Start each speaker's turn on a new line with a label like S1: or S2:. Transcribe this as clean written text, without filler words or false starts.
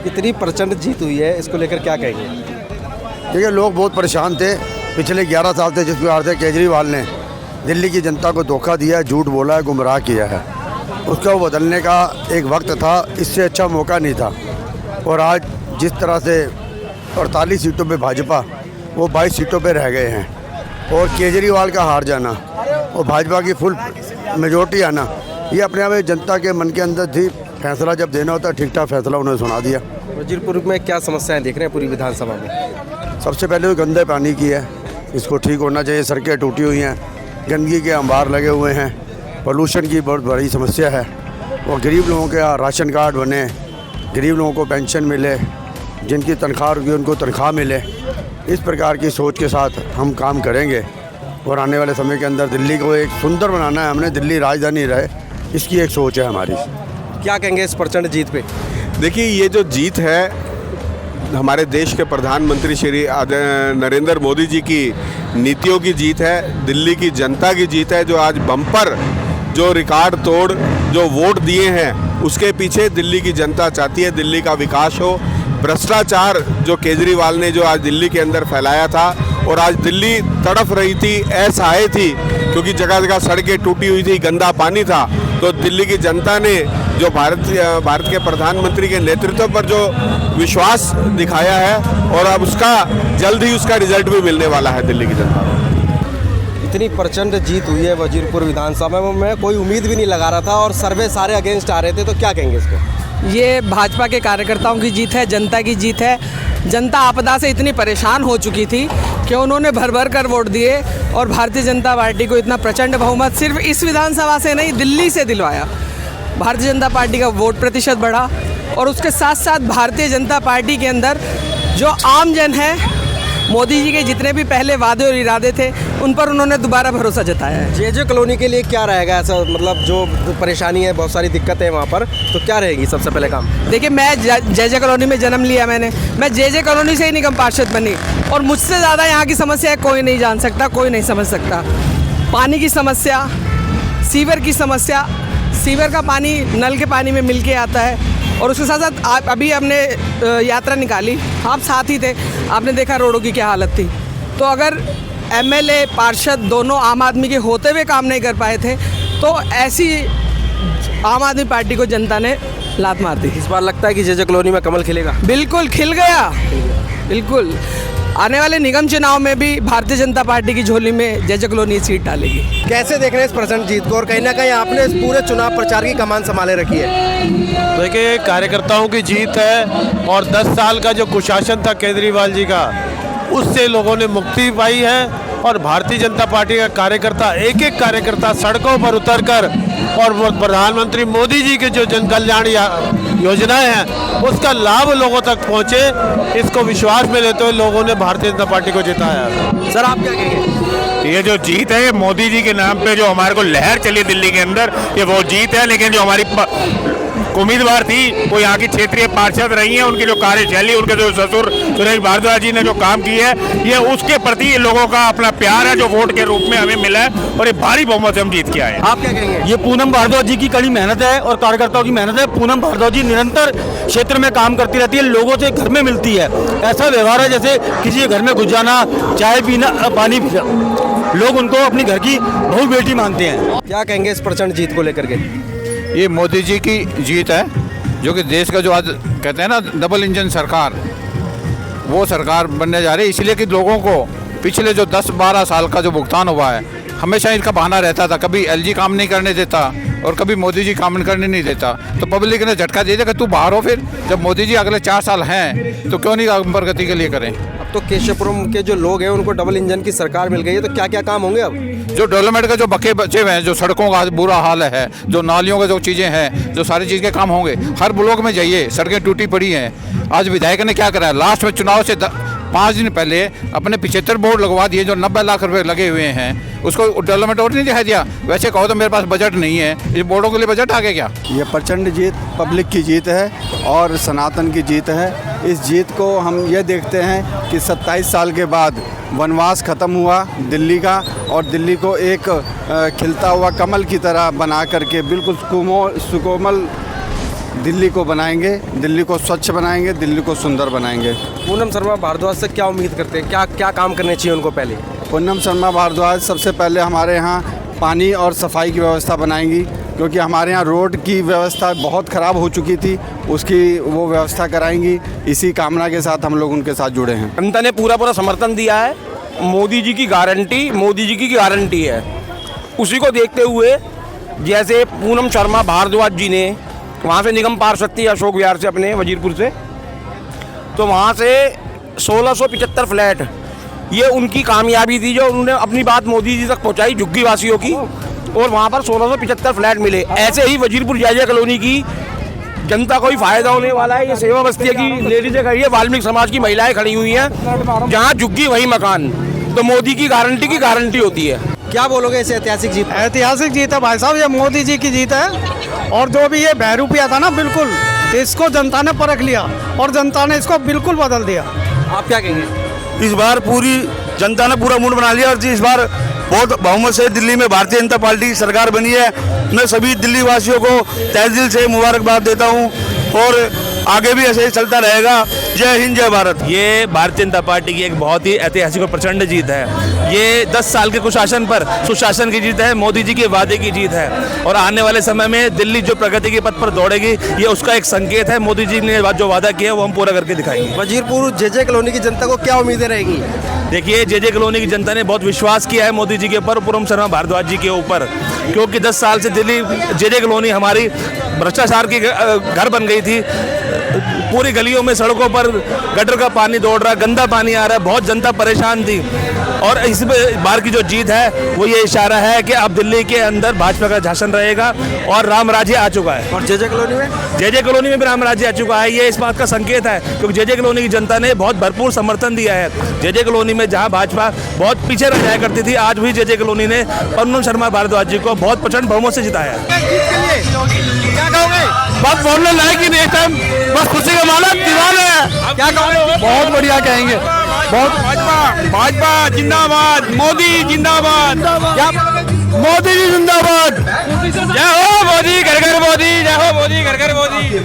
S1: इतनी प्रचंड जीत हुई है, इसको लेकर क्या कहेंगे?
S2: देखिए, लोग बहुत परेशान थे। पिछले 11 साल से जिस प्रकार से केजरीवाल ने दिल्ली की जनता को धोखा दिया है, झूठ बोला है, गुमराह किया है, उसको बदलने का एक वक्त था। इससे अच्छा मौका नहीं था। और आज जिस तरह से 48 सीटों पे भाजपा, वो 22 सीटों पे रह गए हैं, और केजरीवाल का हार जाना और भाजपा की फुल मेजोरिटी आना, ये अपने आप में जनता के मन के अंदर थी। फैसला जब देना होता है, ठीक ठाक फैसला उन्होंने सुना दिया।
S1: वजीरपुर में क्या समस्याएं देख रहे हैं पूरी विधानसभा में?
S2: सबसे पहले तो गंदे पानी की है, इसको ठीक होना चाहिए। सड़कें टूटी हुई हैं, गंदगी के अंबार लगे हुए हैं, पोल्यूशन की बहुत बड़ी समस्या है। और गरीब लोगों के राशन कार्ड बने, गरीब लोगों को पेंशन मिले, जिनकी तनख्वाह रुकी उनको तनख्वाह मिले। इस प्रकार की सोच के साथ हम काम करेंगे और आने वाले समय के अंदर दिल्ली को एक सुंदर बनाना है। हमने दिल्ली राजधानी रहे, इसकी एक सोच है हमारी।
S1: क्या कहेंगे इस प्रचंड जीत पे?
S3: देखिए, ये जो जीत है हमारे देश के प्रधानमंत्री श्री नरेंद्र मोदी जी की नीतियों की जीत है, दिल्ली की जनता की जीत है, जो आज बम्पर जो रिकॉर्ड तोड़ जो वोट दिए हैं, उसके पीछे दिल्ली की जनता चाहती है दिल्ली का विकास हो। भ्रष्टाचार जो केजरीवाल ने जो आज दिल्ली के अंदर फैलाया था, और आज दिल्ली तड़फ रही थी, असहाय थी, क्योंकि जगह जगह सड़कें टूटी हुई थी, गंदा पानी था। तो दिल्ली की जनता ने जो भारत के प्रधानमंत्री के नेतृत्व पर जो विश्वास दिखाया है, और अब उसका जल्द ही उसका रिजल्ट भी मिलने वाला है दिल्ली की जनता को।
S1: इतनी प्रचंड जीत हुई है वजीरपुर विधानसभा में, कोई उम्मीद भी नहीं लगा रहा था, और सर्वे सारे अगेंस्ट आ रहे थे, तो क्या कहेंगे इसको?
S4: ये भाजपा के कार्यकर्ताओं की जीत है, जनता की जीत है। जनता आपदा से इतनी परेशान हो चुकी थी कि उन्होंने भर भर कर वोट दिए, और भारतीय जनता पार्टी को इतना प्रचंड बहुमत सिर्फ इस विधानसभा से नहीं, दिल्ली से दिलवाया। भारतीय जनता पार्टी का वोट प्रतिशत बढ़ा, और उसके साथ साथ भारतीय जनता पार्टी के अंदर जो आम जन है, मोदी जी के जितने भी पहले वादे और इरादे थे, उन पर उन्होंने दोबारा भरोसा जताया है।
S1: जे कॉलोनी के लिए क्या रहेगा ऐसा, मतलब जो परेशानी है, बहुत सारी दिक्कतें हैं वहाँ पर, तो क्या रहेगी सबसे पहले काम?
S4: देखिए, मैं जे कॉलोनी में जन्म लिया मैंने, मैं जे कॉलोनी से ही निगम पार्षद बनी, और मुझसे ज़्यादा यहाँ की समस्या कोई नहीं जान सकता, कोई नहीं समझ सकता। पानी की समस्या, सीवर की समस्या, सीवर का पानी नल के पानी में मिल के आता है, और उसके साथ साथ अभी हमने यात्रा निकाली, आप साथ ही थे, आपने देखा रोडों की क्या हालत थी। तो अगर एमएलए पार्षद दोनों आम आदमी के होते हुए काम नहीं कर पाए थे, तो ऐसी आम आदमी पार्टी को जनता ने लात मार दी।
S1: इस बार लगता है कि जे कॉलोनी में कमल खिलेगा?
S4: बिल्कुल खिल गया, बिल्कुल। आने वाले निगम चुनाव में भी भारतीय जनता पार्टी की झोली में जे कॉलोनी सीट डालेगी।
S1: कैसे देख रहे हैं इस प्रचंड जीत को, और कहीं ना कहीं आपने इस पूरे चुनाव प्रचार की कमान संभाले रखी है?
S5: देखिए, कार्यकर्ताओं की जीत है, और 10 साल का जो कुशासन था केजरीवाल जी का, उससे लोगों ने मुक्ति पाई है। और भारतीय जनता पार्टी का कार्यकर्ता, एक एक कार्यकर्ता सड़कों पर उतरकर, और वो प्रधानमंत्री मोदी जी के जो जन कल्याण योजनाएं हैं, उसका लाभ लोगों तक पहुंचे, इसको विश्वास में लेते हुए लोगों ने भारतीय जनता पार्टी को जिताया।
S1: सर, आप क्या कहेंगे?
S6: ये जो जीत है, मोदी जी के नाम पे जो हमारे को लहर चली दिल्ली के अंदर, ये वो जीत है। लेकिन जो हमारी उम्मीदवार थी, वो यहाँ की क्षेत्रीय पार्षद रही हैं, उनकी जो कार्यशैली, उनके जो ससुर सुरेश भारद्वाज जी ने जो काम की है, ये उसके प्रति लोगों का अपना प्यार है, जो वोट के रूप में हमें मिला है, और ये भारी बहुमत से हम जीत के आए हैं।
S1: आप क्या कहेंगे?
S7: ये पूनम भारद्वाज जी की कड़ी मेहनत है और कार्यकर्ताओं की मेहनत है। पूनम भारद्वाज जी निरंतर क्षेत्र में काम करती रहती है, लोगों से घर में मिलती है। ऐसा व्यवहार है जैसे किसी के घर में घुस जाना, चाय पीना, पानी पीना, लोग उनको अपनी घर की बहू बेटी मानते हैं।
S1: क्या कहेंगे इस प्रचंड जीत को लेकर के?
S8: ये मोदी जी की जीत है, जो कि देश का जो आज कहते हैं ना डबल इंजन सरकार, वो सरकार बनने जा रही है। इसलिए कि लोगों को पिछले जो 10-12 साल का जो भुगतान हुआ है, हमेशा इसका बहाना रहता था, कभी एलजी काम नहीं करने देता और कभी मोदी जी काम करने नहीं देता, तो पब्लिक ने झटका दे दिया कि तू बाहर हो। फिर जब मोदी जी अगले 4 साल हैं, तो क्यों नहीं प्रगति के लिए करें।
S1: अब तो केशवपुरम के जो लोग हैं, उनको डबल इंजन की सरकार मिल गई है, तो क्या क्या काम होंगे अब?
S8: जो डेवलपमेंट का जो बचे बचे हुए हैं, जो सड़कों का बुरा हाल है, जो नालियों का जो चीज़ें हैं, जो सारी चीज़ के काम होंगे। हर ब्लॉक में जाइए, सड़कें टूटी पड़ी हैं। आज विधायक ने क्या करा है, लास्ट में चुनाव से 5 दिन पहले अपने 75 बोर्ड लगवा दिए, जो 90 लाख रुपए लगे हुए हैं, उसको डेवलपमेंट और नहीं दिखाई दिया। वैसे कहो तो मेरे पास बजट नहीं है, इस बोर्डों के लिए बजट आ गया क्या?
S2: ये प्रचंड जीत पब्लिक की जीत है और सनातन की जीत है। इस जीत को हम ये देखते हैं कि 27 साल के बाद वनवास ख़त्म हुआ दिल्ली का, और दिल्ली को एक खिलता हुआ कमल की तरह बना करके बिल्कुल सुकोमल दिल्ली को बनाएंगे, दिल्ली को स्वच्छ बनाएंगे, दिल्ली को सुंदर बनाएंगे।
S1: पूनम शर्मा भारद्वाज से क्या उम्मीद करते हैं, क्या क्या काम करने चाहिए उनको पहले?
S2: पूनम शर्मा भारद्वाज सबसे पहले हमारे यहाँ पानी और सफाई की व्यवस्था बनाएंगी, क्योंकि हमारे यहाँ रोड की व्यवस्था बहुत ख़राब हो चुकी थी, उसकी वो व्यवस्था कराएंगी। इसी कामना के साथ हम लोग उनके साथ जुड़े हैं।
S9: जनता ने पूरा समर्थन दिया है। मोदी जी की गारंटी है। उसी को देखते हुए जैसे पूनम शर्मा भारद्वाज जी ने वहाँ से निगम पार्षद थी अशोक विहार से, अपने वजीरपुर से, तो वहाँ से 1675 फ्लैट, ये उनकी कामयाबी थी जो उन्होंने अपनी बात मोदी जी तक पहुँचाई, झुग्गी वासियों की, और वहाँ पर 1675 फ्लैट मिले। ऐसे ही वजीरपुर जायजा कॉलोनी की जनता को ही फायदा होने वाला है। ये सेवा बस्ती की लेडीजें खड़ी है, वाल्मीकि समाज की महिलाएं खड़ी हुई हैं, जहाँ झुग्गी वही मकान। तो मोदी की गारंटी होती है।
S1: क्या बोलोगे इस ऐतिहासिक जीत?
S10: ऐतिहासिक जीत है भाई साहब, ये मोदी जी की जीत है। और जो भी ये बहरूपिया था ना, बिल्कुल इसको जनता ने परख लिया और जनता ने इसको बिल्कुल बदल दिया।
S1: आप क्या कहेंगे?
S7: इस बार पूरी जनता ने पूरा मूड बना लिया और इस बार बहुत बहुमत से दिल्ली में भारतीय जनता पार्टी की सरकार बनी है। मैं सभी दिल्ली वासियों को तहे दिल से मुबारकबाद देता हूँ और आगे भी ऐसे ही चलता रहेगा। जय हिंद, जय भारत।
S11: ये भारतीय जनता पार्टी की एक बहुत ही ऐतिहासिक और प्रचंड जीत है। ये 10 साल के कुशासन पर सुशासन की जीत है, मोदी जी के वादे की जीत है, और आने वाले समय में दिल्ली जो प्रगति के पथ पर दौड़ेगी, ये उसका एक संकेत है। मोदी जी ने जो वादा किया है वो हम पूरा करके दिखाएंगे।
S1: वजीरपुर जेजे कॉलोनी की जनता को क्या उम्मीदें रहेगी?
S11: देखिए, जेजे कॉलोनी की जनता ने बहुत विश्वास किया है मोदी जी के ऊपर, पूनम शर्मा भारद्वाज जी के ऊपर, क्योंकि 10 साल से दिल्ली जेजे कॉलोनी हमारी भ्रष्टाचार की घर बन गई थी। पूरी गलियों में, सड़कों पर गटर का पानी दौड़ रहा, गंदा पानी आ रहा है, बहुत जनता परेशान थी। और इस बार की जो जीत है वो ये इशारा है कि अब दिल्ली के अंदर भाजपा का शासन रहेगा और राम राज्य आ चुका है।
S1: और जेजे कॉलोनी में?
S11: जेजे कॉलोनी में भी राम राज्य आ चुका है। ये इस बात का संकेत है, क्योंकि जेजे कॉलोनी की जनता ने बहुत भरपूर समर्थन दिया है। जेजे कॉलोनी में जहां भाजपा बहुत पीछे रह जाया करती थी, आज भी जेजे कॉलोनी ने पूनम शर्मा भारद्वाज जी को बहुत प्रचंड बहुमत से जिताया है।
S1: क्या कहोगे?
S7: बस बोलने लायक ही नहीं, टाइम बस खुशी का मालक दीवार है।
S1: क्या कहोगे?
S7: बहुत बढ़िया कहेंगे, बहुत
S6: भाजपा जिंदाबाद, मोदी जिंदाबाद,
S7: मोदी जी जिंदाबाद।
S6: जय हो मोदी, घर घर मोदी, जय हो मोदी, घर घर मोदी।